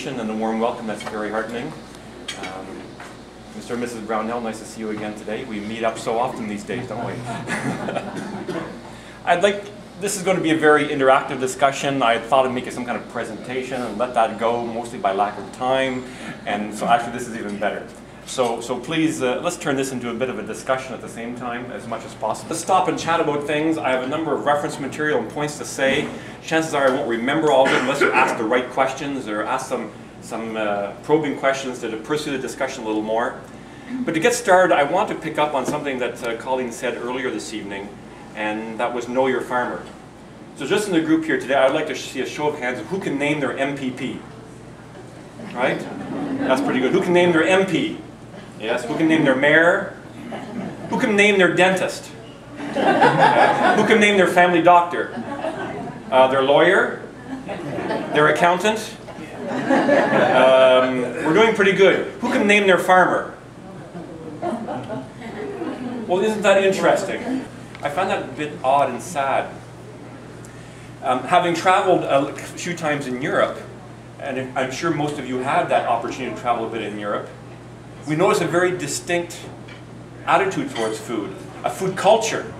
invitation and the warm welcome. That's very heartening. Mr. and Mrs. Brownell, nice to see you again today. We meet up so often these days, don't we? This is going to be a very interactive discussion. I thought I'd make it some kind of presentation and let that go, mostly by lack of time. And so actually this is even better. So please, let's turn this into a bit of a discussion at the same time as much as possible. Let's stop and chat about things. I have a number of reference material and points to say. Chances are I won't remember all of it unless you ask the right questions or ask some probing questions to pursue the discussion a little more. But to get started, I want to pick up on something that Colleen said earlier this evening, and that was know your farmer. So just in the group here today, I'd like to see a show of hands of who can name their MPP. Right? That's pretty good. Who can name their MP? Yes. Who can name their mayor? Who can name their dentist? Who can name their family doctor? Their lawyer? Their accountant? We're doing pretty good. Who can name their farmer? Well, isn't that interesting? I find that a bit odd and sad. Having traveled a few times in Europe, and I'm sure most of you had that opportunity to travel a bit in Europe, we notice a very distinct attitude towards food, a food culture.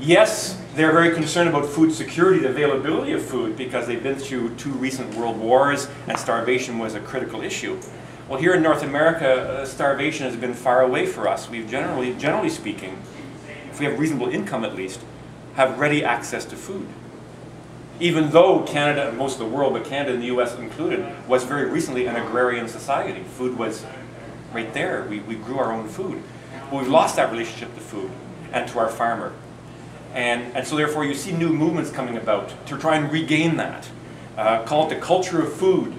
Yes, they're very concerned about food security, the availability of food, because they've been through 2 recent world wars and starvation was a critical issue. Well, here in North America, starvation has been far away for us. We've generally speaking, if we have reasonable income at least, have ready access to food. Even though Canada, and most of the world, but Canada and the US included, was very recently an agrarian society. Food was right there. We grew our own food. But we've lost that relationship to food and to our farmer. And so therefore you see new movements coming about to try and regain that. Call it the culture of food,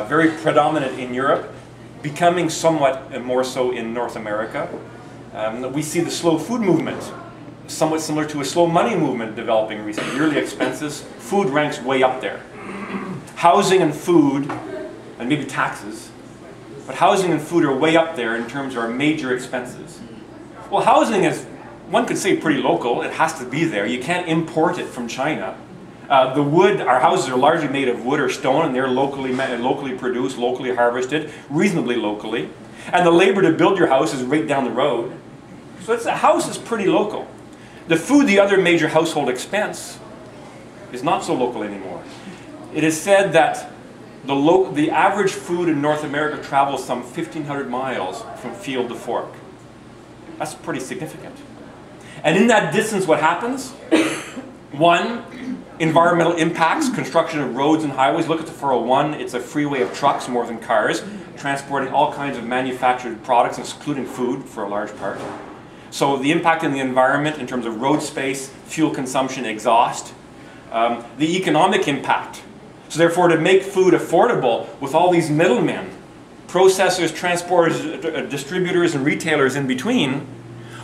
very predominant in Europe, becoming somewhat more so in North America. We see the slow food movement, somewhat similar to a slow money movement developing recently. Yearly expenses, food ranks way up there. Housing and food, and maybe taxes, but housing and food are way up there in terms of our major expenses. Well, housing is, one could say, pretty local. It has to be there. You can't import it from China. The wood, our houses are largely made of wood or stone, and they're locally produced, locally harvested, reasonably locally. And the labor to build your house is right down the road. So the house is pretty local. The food, the other major household expense, is not so local anymore. It is said that the average food in North America travels some 1,500 miles from field to fork. That's pretty significant. And in that distance, what happens? One, environmental impacts, construction of roads and highways. Look at the 401. It's a freeway of trucks more than cars, transporting all kinds of manufactured products, including food for a large part. So the impact in the environment in terms of road space, fuel consumption, exhaust. The economic impact. So therefore, to make food affordable with all these middlemen, processors, transporters, distributors, and retailers in between,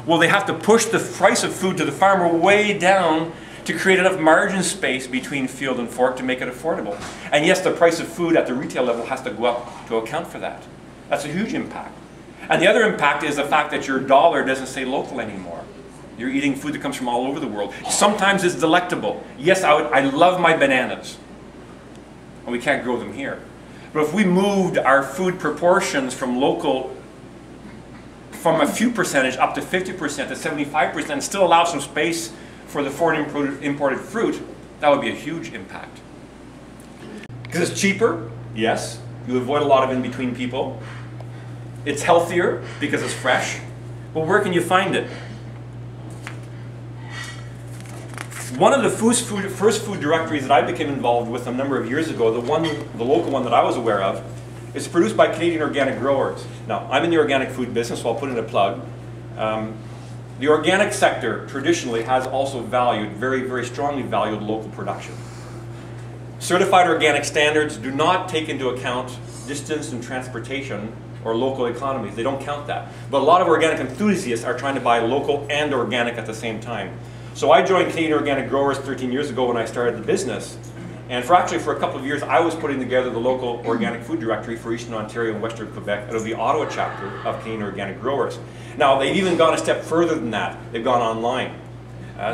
well, they have to push the price of food to the farmer way down to create enough margin space between field and fork to make it affordable. And yes, the price of food at the retail level has to go up to account for that. That's a huge impact. And the other impact is the fact that your dollar doesn't stay local anymore. You're eating food that comes from all over the world. Sometimes it's delectable. Yes, I love my bananas. And we can't grow them here. But if we moved our food proportions from local, from a few percentage up to 50% to 75%, and still allow some space for the foreign imported fruit, that would be a huge impact. Because it's cheaper, yes. You avoid a lot of in-between people. It's healthier because it's fresh. But where can you find it? One of the first food directories that I became involved with a number of years ago, the local one that I was aware of, is produced by Canadian organic growers. Now, I'm in the organic food business, so I'll put in a plug. The organic sector traditionally has also valued, very, very strongly valued local production. Certified organic standards do not take into account distance and transportation or local economies. They don't count that. But a lot of organic enthusiasts are trying to buy local and organic at the same time. So I joined Canadian Organic Growers 13 years ago when I started the business. And for a couple of years, I was putting together the local organic food directory for Eastern Ontario and Western Quebec out of the Ottawa chapter of Canadian Organic Growers. Now, they've even gone a step further than that. They've gone online.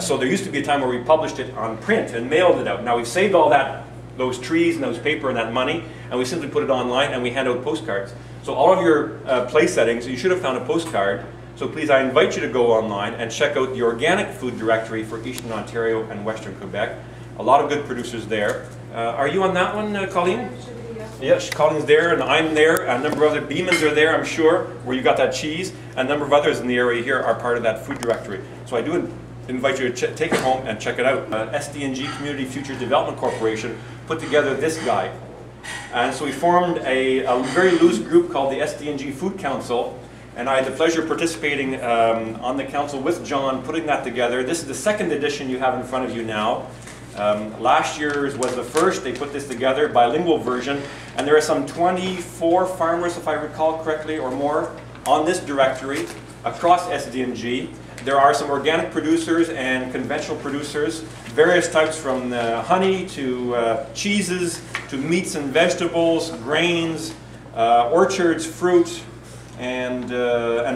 So there used to be a time where we published it on print and mailed it out. Now, we've saved all that those trees and those paper and that money, and we simply put it online and we hand out postcards. So all of your place settings, you should have found a postcard. So please, I invite you to go online and check out the organic food directory for Eastern Ontario and Western Quebec. A lot of good producers there. Are you on that one, Colleen? Yes, Colleen's there, and I'm there. A number of other Beemans are there, I'm sure, where you got that cheese. A number of others in the area here are part of that food directory. So I do invite you to take it home and check it out. SDNG Community Future Development Corporation put together this guide. And so we formed a very loose group called the SDNG Food Council. And I had the pleasure of participating on the council with John, putting that together. This is the second edition you have in front of you now. Last year's was the first. They put this together, bilingual version. And there are some 24 farmers, if I recall correctly, or more on this directory across SDNG. There are some organic producers and conventional producers, various types from honey to cheeses to meats and vegetables, grains, orchards, fruit, and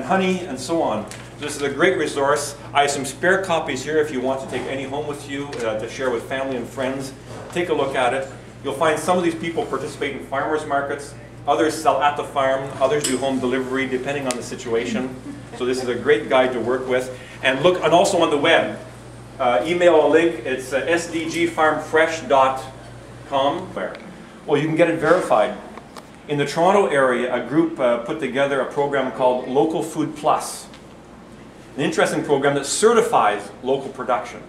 honey, and so on. This is a great resource. I have some spare copies here if you want to take any home with you to share with family and friends. Take a look at it. You'll find some of these people participate in farmers markets, others sell at the farm, others do home delivery depending on the situation. So this is a great guide to work with. And look, and also on the web, email a link. It's sdgfarmfresh.com. Well, you can get it verified. In the Toronto area, a group put together a program called Local Food Plus. An interesting program that certifies local production.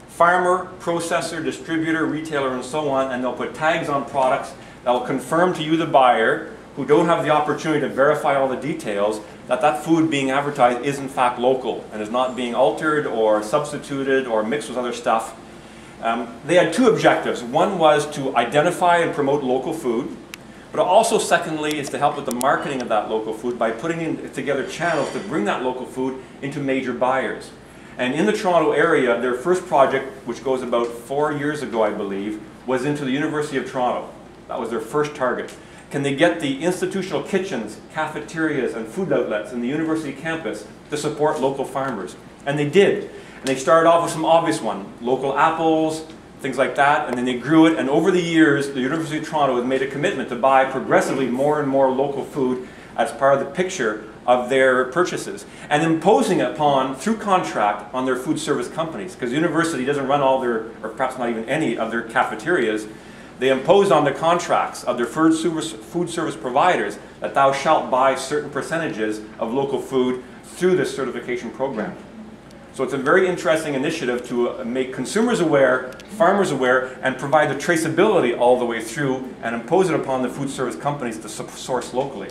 Farmer, processor, distributor, retailer, and so on, and they'll put tags on products that will confirm to you, the buyer, who don't have the opportunity to verify all the details, that that food being advertised is in fact local and is not being altered or substituted or mixed with other stuff. They had two objectives. One was to identify and promote local food, but also secondly is to help with the marketing of that local food by putting together channels to bring that local food into major buyers. And in the Toronto area, their first project, which goes about 4 years ago, I believe, was into the University of Toronto. That was their first target. Can they get the institutional kitchens, cafeterias, and food outlets in the university campus to support local farmers? And they did. And they started off with some obvious ones, local apples, things like that, and then they grew it, and over the years, the University of Toronto has made a commitment to buy progressively more and more local food as part of the picture of their purchases, and imposing upon, through contract, on their food service companies, because the university doesn't run all their, or perhaps not even any of their cafeterias. They imposed on the contracts of their food service providers that thou shalt buy certain percentages of local food through this certification program. So it's a very interesting initiative to make consumers aware, farmers aware, and provide the traceability all the way through and impose it upon the food service companies to source locally.